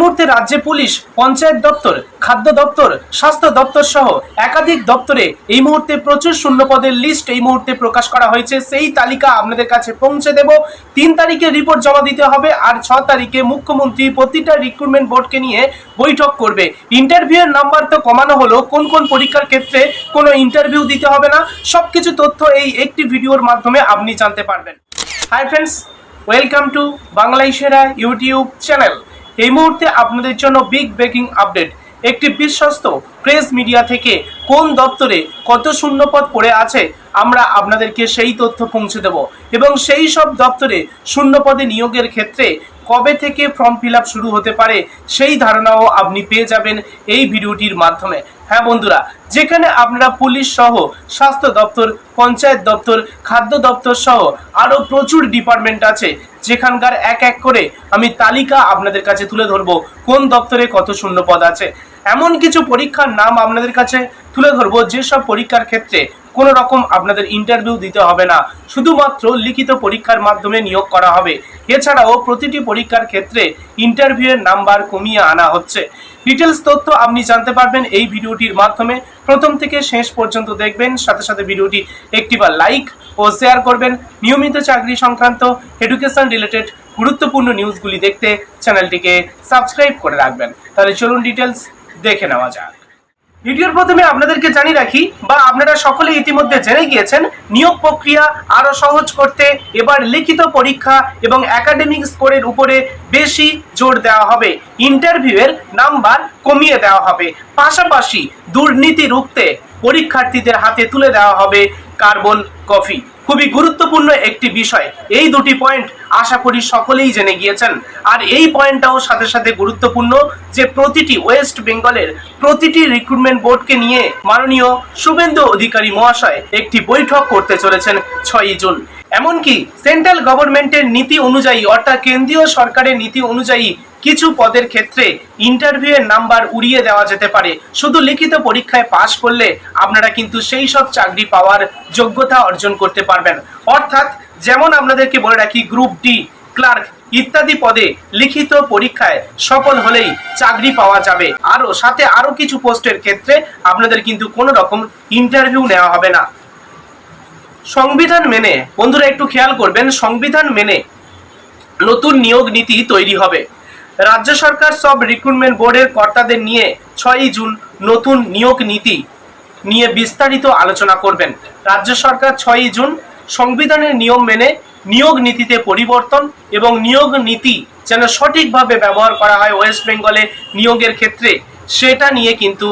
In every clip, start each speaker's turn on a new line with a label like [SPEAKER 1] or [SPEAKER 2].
[SPEAKER 1] মুহূর্তে রাজ্যে পুলিশ, পঞ্চায়েত দপ্তর, খাদ্য দপ্তর, স্বাস্থ্য দপ্তর সহ একাধিক দপ্তরে এই মুহূর্তে প্রচুর শূন্যপদের লিস্ট এই মুহূর্তে প্রকাশ করা হয়েছে। সেই তালিকা আপনাদের কাছে পৌঁছে দেব। 3 তারিখে রিপোর্ট জমা দিতে হবে আর 6 তারিখে মুখ্যমন্ত্রী প্রতিটা রিক্রুটমেন্ট বোর্ডকে নিয়ে বৈঠক করবে। ইন্টারভিউয়ের নাম্বার তো কমানো হলো, কোন কোন পরীক্ষার ক্ষেত্রে কোনো ইন্টারভিউ দিতে হবে না, সবকিছু তথ্য এই একটি ভিডিওর মাধ্যমে আপনি জানতে পারবেন। হাই ফ্রেন্ডস, ওয়েলকাম টু বাংলাই সেরা ইউটিউব চ্যানেল। এই মুহূর্তে আপনাদের জন্য বিগ ব্রেকিং আপডেট। একটি বিশ্বস্ত প্রেস মিডিয়া থেকে কোন দপ্তরে কত শূন্যপদ পড়ে আছে আমরা আপনাদেরকে সেই তথ্য পৌঁছে দেব এবং সেই সব দপ্তরে শূন্যপদে নিয়োগের ক্ষেত্রে কবে থেকে ফর্ম ফিল আপ শুরু হতে পারে সেই ধারণাও আপনি পেয়ে যাবেন এই ভিডিওটির মাধ্যমে। হ্যাঁ বন্ধুরা, যেখানে আপনারা পুলিশ সহ স্বাস্থ্য দপ্তর, পঞ্চায়েত দপ্তর, খাদ্য দপ্তর সহ আরও প্রচুর ডিপার্টমেন্ট আছে, যেখানকার এক এক করে আমি তালিকা আপনাদের কাছে তুলে ধরবো কোন দপ্তরে কত শূন্যপদ আছে। এমন কিছু পরীক্ষার নাম আপনাদের কাছে তুলে ধরবো যেসব পরীক্ষার ক্ষেত্রে কোনো রকম আপনাদের ইন্টারভিউ দিতে হবে না, শুধুমাত্র লিখিত পরীক্ষার মাধ্যমে নিয়োগ করা হবে। এছাড়াও প্রতিটি পরীক্ষার ক্ষেত্রে ইন্টারভিউয়ের নাম্বার কমিয়ে আনা হচ্ছে। ডিটেলস তথ্য আপনি জানতে পারবেন এই ভিডিওটির মাধ্যমে। প্রথম থেকে শেষ পর্যন্ত দেখবেন, সাথে সাথে ভিডিওটি একটিবার লাইক ও শেয়ার করবেন। নিয়মিত চাকরি সংক্রান্ত এডুকেশন রিলেটেড গুরুত্বপূর্ণ নিউজগুলি দেখতে চ্যানেলটিকে সাবস্ক্রাইব করে রাখবেন। তাহলে চলুন ডিটেলস দেখে নেওয়া যাক। ভিডিওর প্রথমে আপনাদেরকে জানিয়ে রাখি, বা আপনারা সকলেই ইতিমধ্যে জেনে গিয়েছেন, নিয়োগ প্রক্রিয়া আরো সহজ করতে এবার লিখিত পরীক্ষা এবং একাডেমিক স্কোরের উপরে বেশি জোর দেওয়া হবে। ইন্টারভিউয়ের নাম্বার কমিয়ে দেওয়া হবে। পাশাপাশি দুর্নীতি রুখতে পরীক্ষার্থীদের হাতে তুলে দেওয়া হবে কার্বন কপি। খুবই গুরুত্বপূর্ণ একটি বিষয়। এই দুটি পয়েন্ট আশা করি সকলেই জেনে গিয়েছেন। আর এই পয়েন্টটাও সাথে সাথে গুরুত্বপূর্ণ যে প্রতিটি ওয়েস্ট বেঙ্গলের প্রতিটি রিক্রুটমেন্ট বোর্ডকে নিয়ে মাননীয় শুভেন্দু অধিকারী মহাশয় একটি বৈঠক করতে চলেছেন 6ই জুন। এমনকি সেন্ট্রাল গভর্নমেন্টের নীতি অনুযায়ী, অর্থাৎ কেন্দ্রীয় সরকারের নীতি অনুযায়ী কিছু পদের ক্ষেত্রে ইন্টারভিউয়ের নাম্বার উড়িয়ে দেওয়া যেতে পারে। শুধু লিখিত পরীক্ষায় পাশ করলে আপনারা কিন্তু সেই সব চাকরি পাওয়ার যোগ্যতা অর্জন করতে পারবেন। অর্থাৎ যেমন আপনাদেরকে বলে রাখি, গ্রুপ ডি, ক্লার্ক ইত্যাদি পদে লিখিত পরীক্ষায় সফল হলেই চাকরি পাওয়া যাবে। আরো কিছু পোস্টের ক্ষেত্রে আপনাদের কিন্তু কোনো রকম ইন্টারভিউ নেওয়া হবে না। সংবিধান মেনে, বন্ধুরা একটু খেয়াল করবেন, সংবিধান মেনে নতুন নিয়োগ নীতি তৈরি হবে। রাজ্য সরকার সব রিক্রুটমেন্ট বোর্ডের কর্তাদের নিয়ে 6ই জুন নতুন নিয়োগ নীতি নিয়ে বিস্তারিত আলোচনা করবেন। রাজ্য সরকার 6ই জুন সংবিধানের নিয়ম মেনে নিয়োগ নীতিতে পরিবর্তন এবং নিয়োগ নীতি যেন সঠিকভাবে ব্যবহার করা হয় ওয়েস্ট বেঙ্গলে নিয়োগের ক্ষেত্রে, সেটা নিয়ে কিন্তু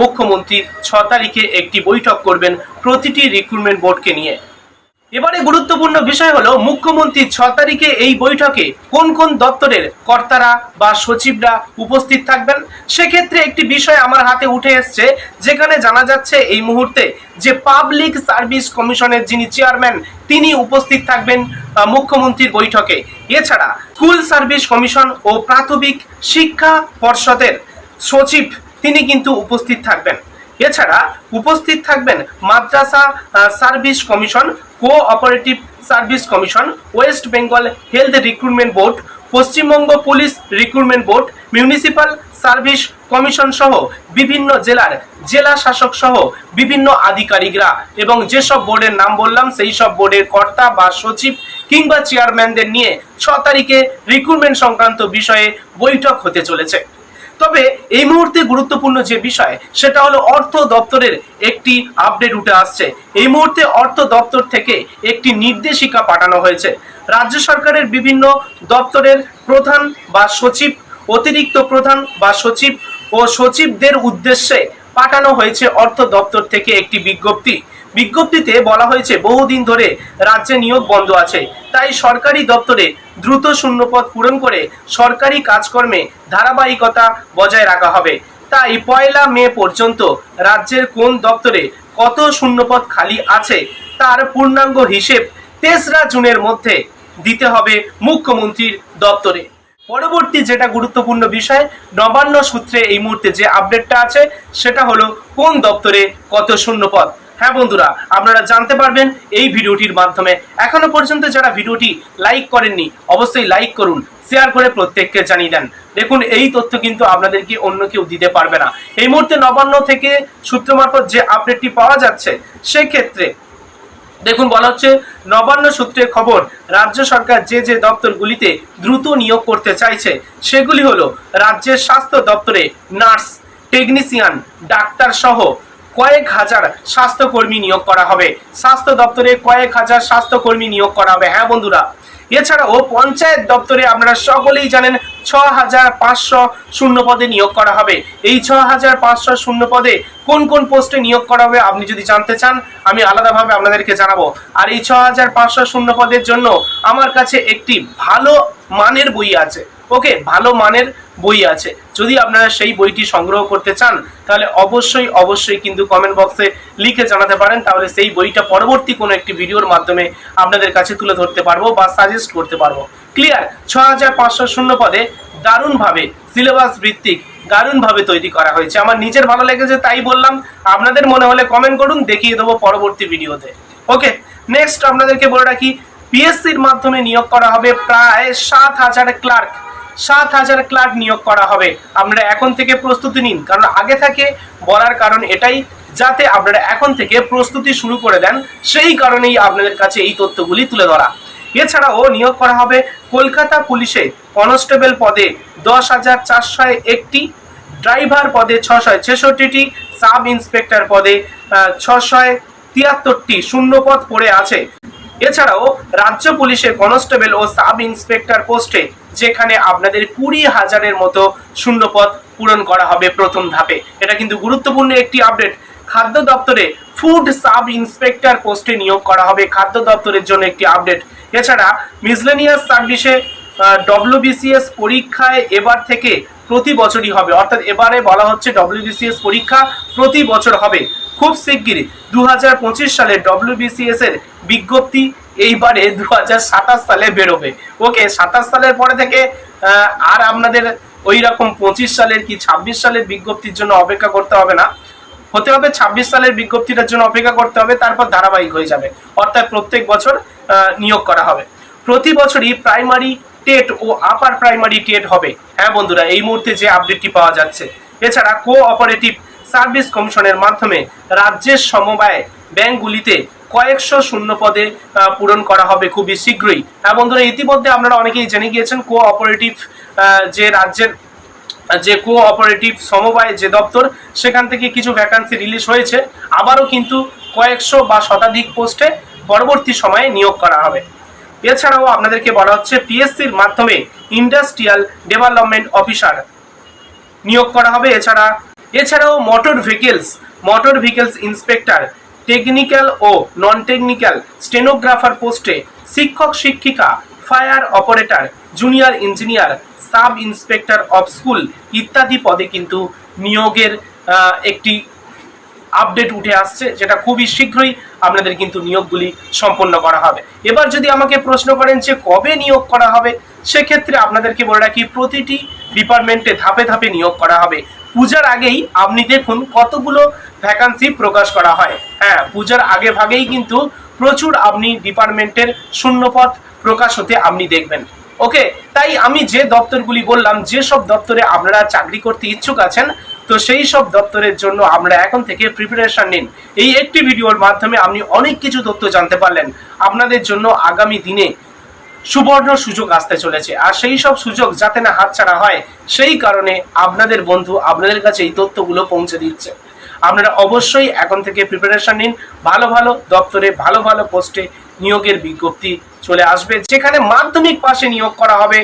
[SPEAKER 1] মুখ্যমন্ত্রী 6 তারিখে একটি বৈঠক করবেন প্রতিটি রিক্রুটমেন্ট বোর্ডকে নিয়ে। এবারে গুরুত্বপূর্ণ বিষয় হলো, মুখ্যমন্ত্রী 6 তারিখে এই বৈঠকে কোন কোন দপ্তরের কর্তারা বা সচিবরা উপস্থিত থাকবেন। সেক্ষেত্রে একটি বিষয় আমার হাতে উঠে এসছে, যেখানে জানা যাচ্ছে এই মুহূর্তে যে পাবলিক সার্ভিস কমিশনের যিনি চেয়ারম্যান তিনি উপস্থিত থাকবেন মুখ্যমন্ত্রীর বৈঠকে। এছাড়া স্কুল সার্ভিস কমিশন ও প্রাথমিক শিক্ষা পর্ষদের সচিব তিনি কিন্তু উপস্থিত থাকবেন। এছাড়া উপস্থিত থাকবেন Madrasa service commission, cooperative service commission, West Bengal health recruitment board, Paschimbanga police recruitment board, municipal service commission সহ বিভিন্ন জেলার জেলা শাসক সহ বিভিন্ন আধিকারিকরা এবং যেসব বোর্ডের নাম বললাম সেই সব বোর্ডের কর্তা বা সচিব কিংবা চেয়ারম্যানদের নিয়ে 6 তারিখে রিক্রুটমেন্ট সংক্রান্ত বিষয়ে বৈঠক হতে চলেছে। তবে এই মুহূর্তে গুরুত্বপূর্ণ যে বিষয় সেটা হলো অর্থ দপ্তরের একটি আপডেট উঠে আসছে। এই মুহূর্তে অর্থ দপ্তর থেকে একটি নির্দেশিকা পাঠানো হয়েছে। রাজ্য সরকারের বিভিন্ন দপ্তরের প্রধান বা সচিব, অতিরিক্ত প্রধান বা সচিব ও সচিবদের উদ্দেশ্যে পাঠানো হয়েছে অর্থ দপ্তর থেকে একটি বিজ্ঞপ্তিতে বলা হয়েছে, বহুদিন ধরে রাজ্যে নিয়োগ বন্ধ আছে, তাই সরকারি দপ্তরে দ্রুত শূন্যপদ পূরণ করে সরকারি কাজকর্মে ধারাবাহিকতা বজায় রাখা হবে। তাই 1 মে পর্যন্ত রাজ্যের কোন দপ্তরে কত শূন্যপদ খালি আছে তার পূর্ণাঙ্গ হিসেব 3রা জুনের মধ্যে দিতে হবে মুখ্যমন্ত্রীর দপ্তরে। পরবর্তী যেটা গুরুত্বপূর্ণ বিষয়, নবান্ন সূত্রে এই মুহূর্তে যে আপডেটটা আছে সেটা হলো কোন দপ্তরে কত শূন্যপদ। হ্যাঁ বন্ধুরা, আপনারা জানতে পারবেন এই ভিডিওটির মাধ্যমে। এখনো পর্যন্ত যারা ভিডিওটি লাইক করেননি অবশ্যই লাইক করুন, শেয়ার করে প্রত্যেককে জানিয়ে দেন। দেখুন, এই তথ্য কিন্তু আপনাদেরকে অন্য কেউ দিতে পারবে না। এই মুহূর্তে নবান্ন থেকে সূত্র মারফত যে আপডেটটি পাওয়া যাচ্ছে সেক্ষেত্রে দেখুন, বলা হচ্ছে নবান্ন সূত্রে খবর, রাজ্য সরকার যে যে দপ্তরগুলিতে দ্রুত নিয়োগ করতে চাইছে সেগুলি হলো রাজ্যের স্বাস্থ্য দপ্তরে নার্স, টেকনিশিয়ান, ডাক্তার সহ কয়েক হাজার স্বাস্থ্যকর্মী নিয়োগ করা হবে। স্বাস্থ্য দপ্তরে কয়েক হাজার স্বাস্থ্যকর্মী নিয়োগ করা হবে। হ্যাঁ বন্ধুরা, এছাড়াও পঞ্চায়েত দপ্তরে আপনারা সকলেই জানেন 6500 শূন্য পদে নিয়োগ করা হবে। এই 6500 শূন্য পদে কোন কোন পোস্টে নিয়োগ করা হবে আপনি যদি জানতে চান আমি আলাদাভাবে আপনাদেরকে জানাবো। আর এই 6500 শূন্য পদের জন্য আমার কাছে একটি ভালো মানের বই আছে। ওকে, ভালো মানের বই আছে। যদি আপনারা সেই বইটি সংগ্রহ করতে চান তাহলে অবশ্যই কিন্তু কমেন্ট বক্সে লিখে জানাতে পারেন, তাহলে সেই বইটা পরবর্তী কোনো একটি ভিডিওর মাধ্যমে আপনাদের কাছে তুলে ধরতে পারবো বা সাজেস্ট করতে পারবো। ক্লিয়ার? 6500 শূন্য পদে দারুণভাবে সিলেবাস ভিত্তিক দারুণভাবে তৈরি করা হয়েছে। আমার নিজের ভালো লেগেছে তাই বললাম, আপনাদের মনে হলে কমেন্ট করুন, দেখিয়ে দেবো পরবর্তী ভিডিওতে। ওকে, নেক্সট আপনাদেরকে বলে রাখি, পিএসসির মাধ্যমে নিয়োগ করা হবে প্রায় 7000 ক্লার্ক। 7000 ক্লার্ক নিয়োগ করা হবে। আপনারা এখন থেকে প্রস্তুতি নিন, কারণ আগে থেকে বলার কারণ এটাই, যাতে আপনারা এখন থেকে প্রস্তুতি শুরু করে দেন, সেই কারণেই আপনাদের কাছে এই তথ্যগুলি তুলে ধরা। এছাড়াও নিয়োগ করা হবে কলকাতা পুলিশে কনস্টেবল পদে 10,401টি, ড্রাইভার পদে 666টি, সাব ইন্সপেক্টর পদে 673টি শূন্য পদ পড়ে আছে। এছাড়াও রাজ্য পুলিশে কনস্টেবল ও সাব ইন্সপেক্টর পোস্টে যেখানে আপনাদের 20,000-এর মতো শূন্যপদ পূরণ করা হবে প্রথম ধাপে। এটা কিন্তু গুরুত্বপূর্ণ একটি আপডেট। খাদ্য দপ্তরে ফুড সাব ইন্সপেক্টর পোস্টে নিয়োগ করা হবে, খাদ্য দপ্তরের জন্য একটি আপডেট। এছাড়া মিসলেনিয়াস সার্ভিসে WBCS পরীক্ষায় এবার থেকে প্রতি বছরই হবে, অর্থাৎ এবারে বলা হচ্ছে WBCS পরীক্ষা প্রতি বছর হবে। খুব শিগগিরই 2025 সালে WBCS এর বিজ্ঞপ্তি এইবারে 2027 সালে বেরোবে। ওকে, 27 সালের পরে থেকে আর আপনাদের ওই রকম 25 সালের কি 26 সালের বিজ্ঞপ্তির জন্য অপেক্ষা করতে হবে না, হতে হবে 26 সালের বিজ্ঞপ্তিটার জন্য অপেক্ষা করতে হবে, তারপর ধারাবাহিক হয়ে যাবে, অর্থাৎ প্রত্যেক বছর নিয়োগ করা হবে। প্রতি বছরই প্রাইমারি টেট ও আপার প্রাইমারি টেট হবে। হ্যাঁ বন্ধুরা, এই মুহূর্তে যে আপডেটটি পাওয়া যাচ্ছে। এছাড়া কোঅপারেটিভ সার্ভিস কমিশনের মাধ্যমে রাজ্যের সমবায় ব্যাংকগুলিতে কয়েকশো শূন্য পদে পূরণ করা হবে খুবই শীঘ্রই। হ্যাঁ বন্ধুরা, ইতিমধ্যে আপনারা অনেকেই জেনে গিয়েছেন কোঅপারেটিভ যে রাজ্যের যে কোঅপারেটিভ সমবায় যে দপ্তর, সেখান থেকে কিছু ভ্যাকান্সি রিলিজ হয়েছে। আবারও কিন্তু কয়েকশো বা শতাধিক পোস্টে পরবর্তী সময়ে নিয়োগ করা হবে। এছাড়াও আপনাদেরকে বলা হচ্ছে পিএসসির মাধ্যমে ইন্ডাস্ট্রিয়াল ডেভেলপমেন্ট অফিসার নিয়োগ করা হবে। এছাড়াও মোটর ভেহিকলস ইন্সপেক্টর, টেকনিক্যাল ও নন টেকনিক্যাল স্টেনোগ্রাফার পোস্টে শিক্ষক শিক্ষিকা, fire operator, junior engineer, sub inspector of school ইত্যাদি পদে কিন্তু নিয়োগের একটি আপডেট উঠে আসছে, যেটা খুবই শীঘ্রই আপনাদের কিন্তু নিয়োগগুলি সম্পন্ন করা হবে। এবার যদি আমাকে প্রশ্ন করেন যে কবে নিয়োগ করা হবে, সেক্ষেত্রে আপনাদেরকে বলে রাখি প্রতিটি ডিপার্টমেন্টে ধাপে ধাপে নিয়োগ করা হবে। পূজার আগেই আপনি দেখুন কতগুলো ভ্যাকান্সি প্রকাশ করা হয়। হ্যাঁ, পূজার আগে ভাগেই কিন্তু প্রচুর আপনি ডিপার্টমেন্টের শূন্যপদ প্রকাশ হতে আপনি দেখবেন। ওকে, তাই আমি যে দপ্তরগুলি বললাম, যেসব দপ্তরে আপনারা চাকরি করতে ইচ্ছুক আছেন, তো সেই সব দপ্তরের জন্য আমরা এখন থেকে প্রিপারেশন নিন। এই একটি ভিডিওর মাধ্যমে আপনি অনেক কিছু তথ্য জানতে পারলেন। আপনাদের জন্য আগামী দিনে সুবর্ণ সুযোগ আসতে চলেছে, আর সেই সব সুযোগ যাতে না হাতছাড়া হয় সেই কারণে আপনাদের বন্ধু আপনাদের কাছে এই তথ্যগুলো পৌঁছে দিচ্ছে। আপনারা অবশ্যই এখন থেকে প্রিপারেশন নিন। ভালো ভালো দপ্তরে ভালো ভালো পোস্টে নিয়োগের বিজ্ঞপ্তি চলে আসবে, যেখানে মাধ্যমিক পাশে নিয়োগ করা হবে।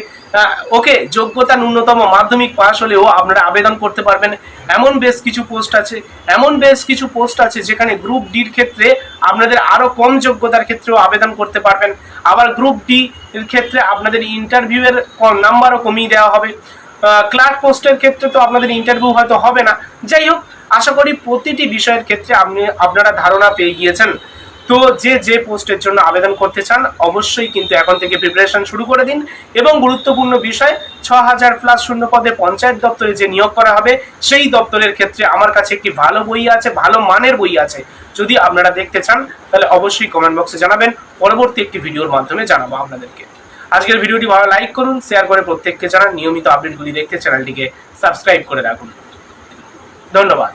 [SPEAKER 1] ওকে, যোগ্যতা ন্যূনতম মাধ্যমিক পাস হলেও আপনারা আবেদন করতে পারবেন। এমন বেশ কিছু পোস্ট আছে যেখানে গ্রুপ ডির ক্ষেত্রে আপনাদের আরো কম যোগ্যতার ক্ষেত্রেও আবেদন করতে পারবেন। আবার গ্রুপ ডি এর ক্ষেত্রে আপনাদের ইন্টারভিউয়ের নাম্বারও কমিয়ে দেওয়া হবে। ক্লার্ক পোস্টের ক্ষেত্রে তো আপনাদের ইন্টারভিউ হয়তো হবে না। যাই হোক, আশা করি প্রতিটি বিষয়ের ক্ষেত্রে আপনারা ধারণা পেয়ে গিয়েছেন। তো যে পোস্টের জন্য আবেদন করতে চান অবশ্যই কিন্তু এখন থেকে প্রিপারেশন শুরু করে দিন। এবং গুরুত্বপূর্ণ বিষয়, 6000+ শূন্য পদে পঞ্চায়েত দপ্তরে যে নিয়োগ করা হবে সেই দপ্তরের ক্ষেত্রে আমার কাছে একটি ভালো বই আছে, ভালো মানের বই আছে। যদি আপনারা দেখতে চান তাহলে অবশ্যই কমেন্ট বক্সে জানাবেন, পরবর্তী একটি ভিডিওর মাধ্যমে জানাবো আপনাদেরকে। আজকের ভিডিওটি ভালো লাইক করুন, শেয়ার করে প্রত্যেককে জানান, নিয়মিত আপডেটগুলি দেখতে চ্যানেলটিকে সাবস্ক্রাইব করে রাখুন। ধন্যবাদ।